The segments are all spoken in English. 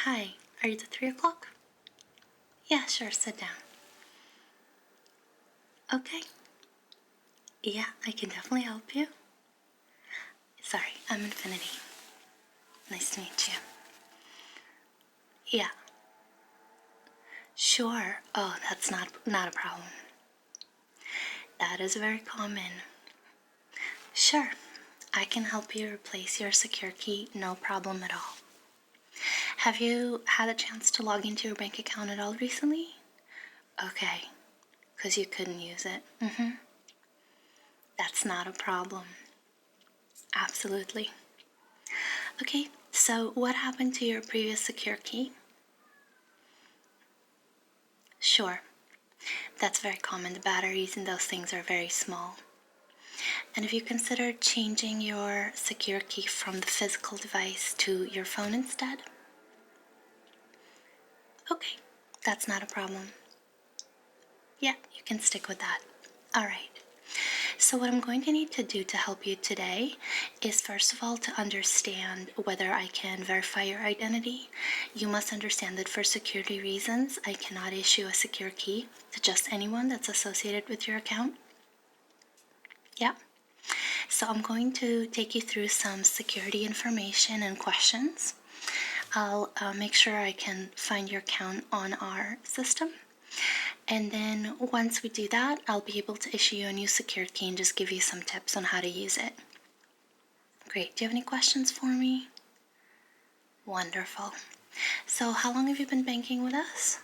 Hi, are you the 3 o'clock? Yeah, sure, sit down. Okay. Yeah, I can definitely help you. Sorry, I'm Infinity. Nice to meet you. Yeah. Sure. Oh, that's not a problem. That is very common. Sure. I can help you replace your secure key, no problem at all. Have you had a chance to log into your bank account at all recently? Okay, because you couldn't use it. That's not a problem. Absolutely. Okay, so what happened to your previous secure key? Sure, that's very common. The batteries in those things are very small. And have you considered changing your secure key from the physical device to your phone instead? Okay, that's not a problem. Yeah, you can stick with that. All right. So what I'm going to need to do to help you today is, first of all, to understand whether I can verify your identity. You must understand that for security reasons, I cannot issue a secure key to just anyone that's associated with your account. Yeah. So I'm going to take you through some security information and questions. I'll make sure I can find your account on our system. And then once we do that, I'll be able to issue you a new secure key and just give you some tips on how to use it. Great. Do you have any questions for me? Wonderful. So how long have you been banking with us?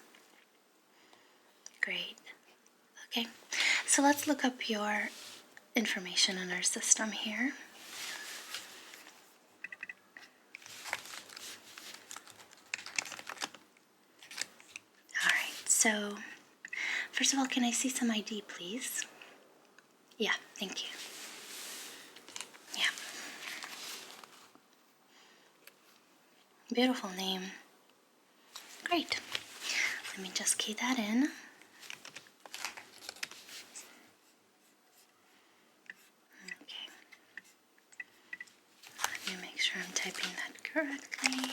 Great. Okay. So let's look up your information in our system here. All right. So first of all, can I see some ID, please? Yeah, thank you. Yeah. Beautiful name. Great. Let me just key that in. Okay. Let me make sure I'm typing that correctly.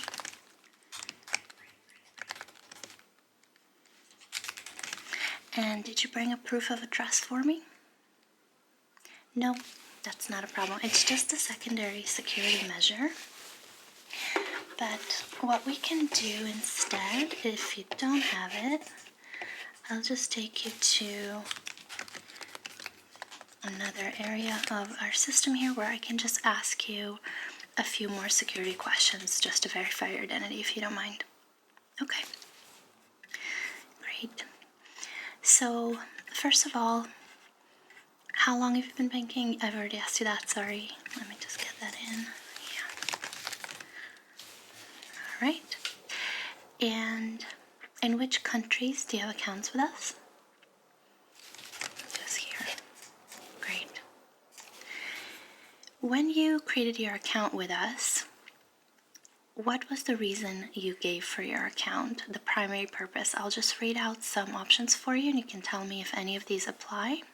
And did you bring a proof of address for me? No, that's not a problem. It's just a secondary security measure. But what we can do instead, if you don't have it, I'll just take you to another area of our system here where I can just ask you a few more security questions just to verify your identity, if you don't mind. Okay. Great. So, first of all, how long have you been banking? I've already asked you that, sorry. Let me just get that in. Yeah. All right. And in which countries do you have accounts with us? Just here. Great. When you created your account with us, what was the reason you gave for your account, the primary purpose? I'll just read out some options for you and you can tell me if any of these apply.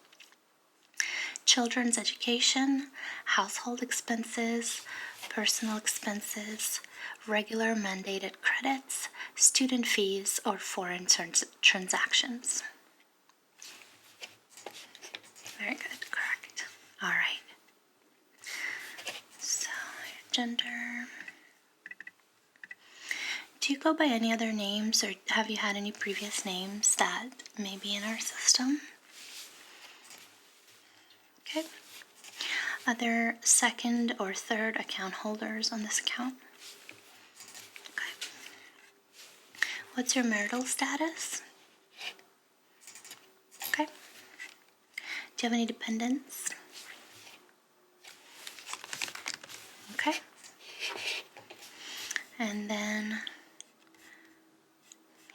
Children's education, household expenses, personal expenses, regular mandated credits, student fees, or foreign transactions. Very good, correct. All right. So, gender. Do you go by any other names, or have you had any previous names that may be in our system? Okay. Are there second or third account holders on this account? Okay. What's your marital status? Okay. Do you have any dependents? Okay. And then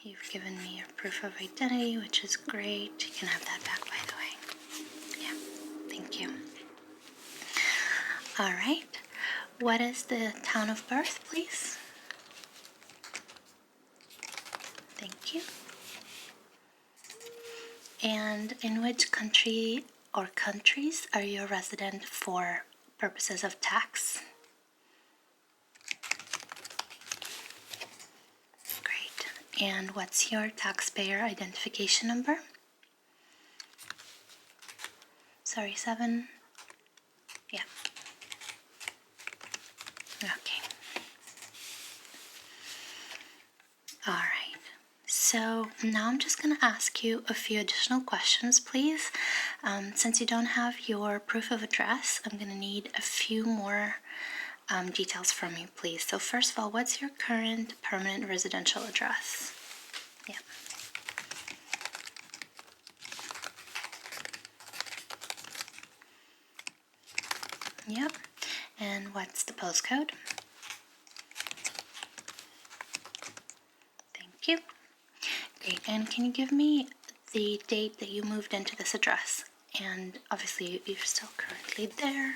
you've given me your proof of identity, which is great. You can have that back, by the way. Yeah, thank you. All right. What is the town of birth, please? Thank you. And in which country or countries are you a resident for purposes of tax? And what's your taxpayer identification number? Sorry, 7? Yeah. Okay. All right. So now I'm just going to ask you a few additional questions, please. Since you don't have your proof of address, I'm going to need a few more details from you, please. So first of all, what's your current permanent residential address? Yeah. Yep. And what's the postcode? Thank you. Great. And can you give me the date that you moved into this address? And obviously you're still currently there.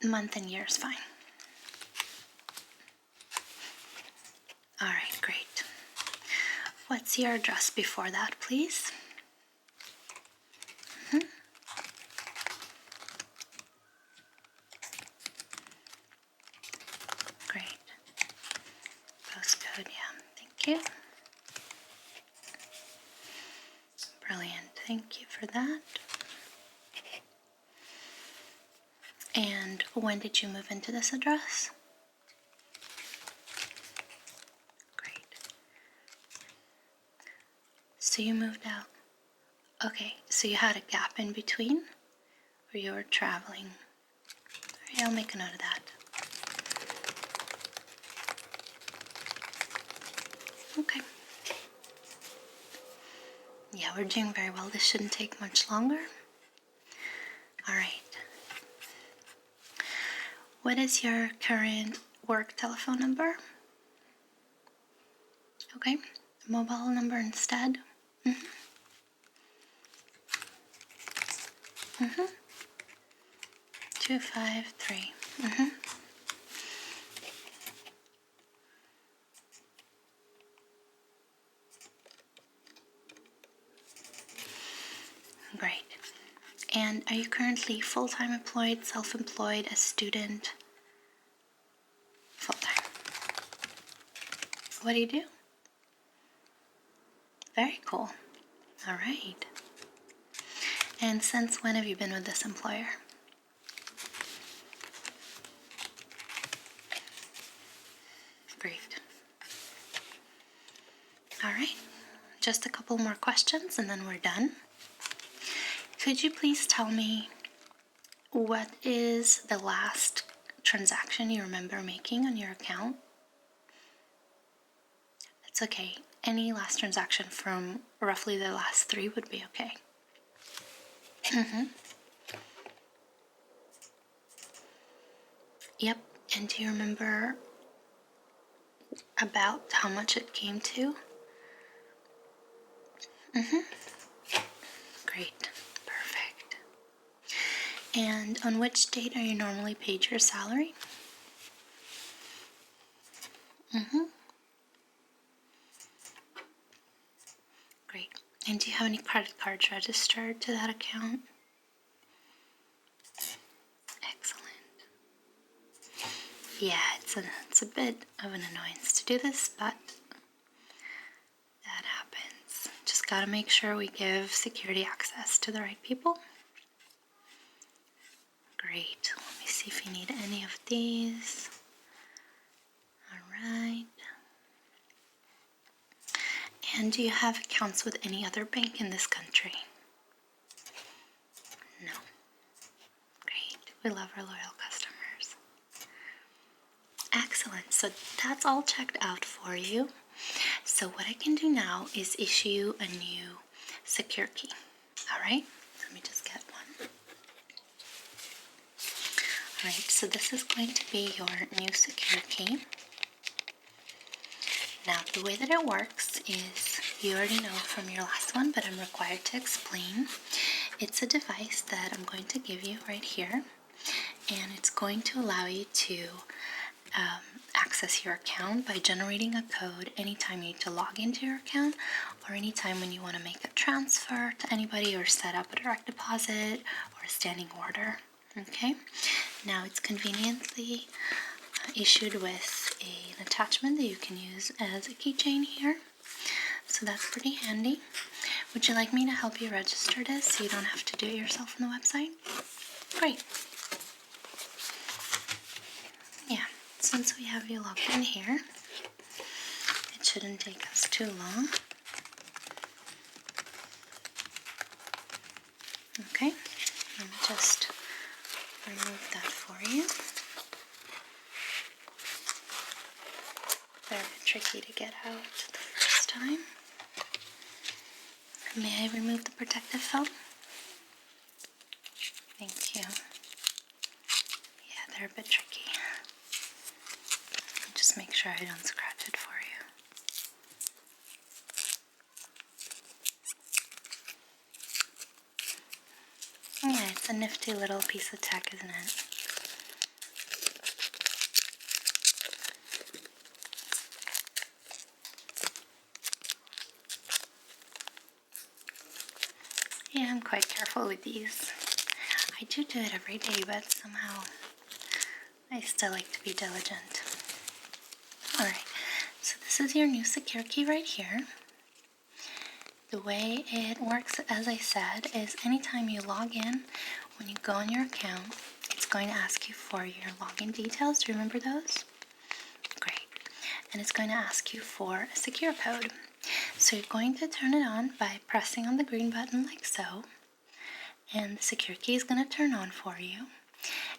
Month and year is fine. All right, great. What's your address before that, please? Great. Postcode, yeah. Thank you. Brilliant. Thank you for that. And when did you move into this address? Great. So you moved out. Okay, so you had a gap in between, or you were traveling? All right, I'll make a note of that. Okay. Yeah, we're doing very well. This shouldn't take much longer. All right. What is your current work telephone number? Okay. Mobile number instead? 253. Great. And are you currently full-time employed, self-employed, a student? Full-time. What do you do? Very cool. All right. And since when have you been with this employer? Great. All right. Just a couple more questions and then we're done. Could you please tell me what is the last transaction you remember making on your account? It's okay. Any last transaction from roughly the last 3 would be okay. Yep. And do you remember about how much it came to? Great. Perfect. And on which date are you normally paid your salary? Great. And do you have any credit cards registered to that account? Excellent. Yeah, it's a bit of an annoyance to do this, but that happens. Just gotta make sure we give security access to the right people. Great. Let me see if you need any of these. Alright. And do you have accounts with any other bank in this country? No. Great. We love our loyal customers. Excellent. So that's all checked out for you. So what I can do now is issue you a new secure key. Alright? Let me just get one. Alright, so this is going to be your new secure key. Now, the way that it works is, you already know from your last one, but I'm required to explain. It's a device that I'm going to give you right here, and it's going to allow you to access your account by generating a code anytime you need to log into your account, or anytime when you want to make a transfer to anybody or set up a direct deposit or a standing order. Okay? Now, it's conveniently issued with an attachment that you can use as a keychain here. So that's pretty handy. Would you like me to help you register this so you don't have to do it yourself on the website? Great. Yeah, since we have you logged in here, it shouldn't take us too long. Okay, let me just remove that for you. They're a bit tricky to get out the first time. May I remove the protective film? Thank you. Yeah, they're a bit tricky. Just make sure I don't scratch it for you. Yeah, it's a nifty little piece of tech, isn't it? Yeah, I'm quite careful with these. I do it every day, but somehow I still like to be diligent. Alright, so this is your new secure key right here. The way it works, as I said, is anytime you log in, when you go on your account, it's going to ask you for your login details. Do you remember those? Great. And it's going to ask you for a secure code. So you're going to turn it on by pressing on the green button like so. And the secure key is going to turn on for you.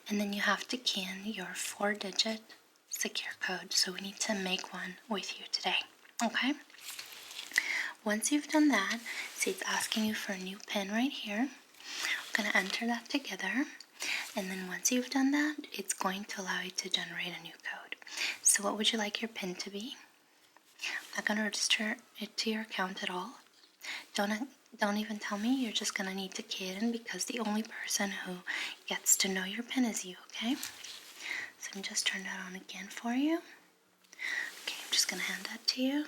And then you have to key in your 4-digit secure code. So we need to make one with you today. Okay? Once you've done that, see it's asking you for a new PIN right here. I'm going to enter that together. And then once you've done that, it's going to allow you to generate a new code. So what would you like your PIN to be? I'm not going to register it to your account at all. Don't even tell me. You're just going to need to key it in because the only person who gets to know your PIN is you, okay? So I'm just turn that on again for you. Okay, I'm just going to hand that to you.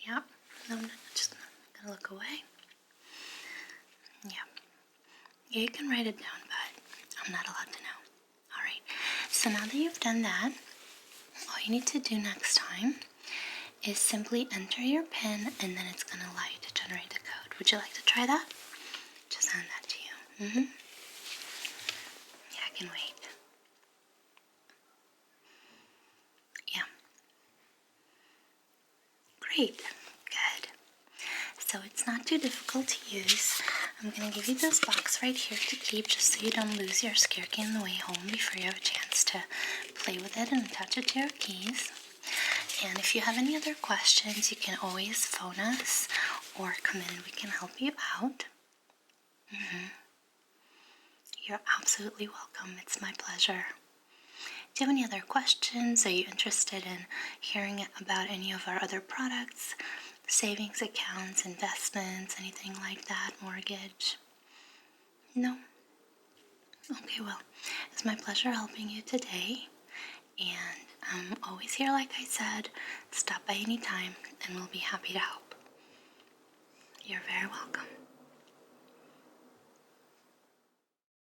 Yep. No, I'm just going to look away. Yeah. Yeah, you can write it down, but I'm not allowed to know. Alright, so now that you've done that, all you need to do next time is simply enter your PIN and then it's going to allow you to generate the code. Would you like to try that? Just hand that to you. Yeah, I can wait. Yeah. Great. Good. So it's not too difficult to use. I'm going to give you this box right here to keep just so you don't lose your secure key on the way home before you have a chance to play with it and attach it to your keys. And if you have any other questions, you can always phone us or come in and we can help you out. You're absolutely welcome. It's my pleasure. Do you have any other questions? Are you interested in hearing about any of our other products? Savings accounts, investments, anything like that, mortgage? No? Okay, well, it's my pleasure helping you today. And I'm always here, like I said. Stop by any time and we'll be happy to help. You're very welcome.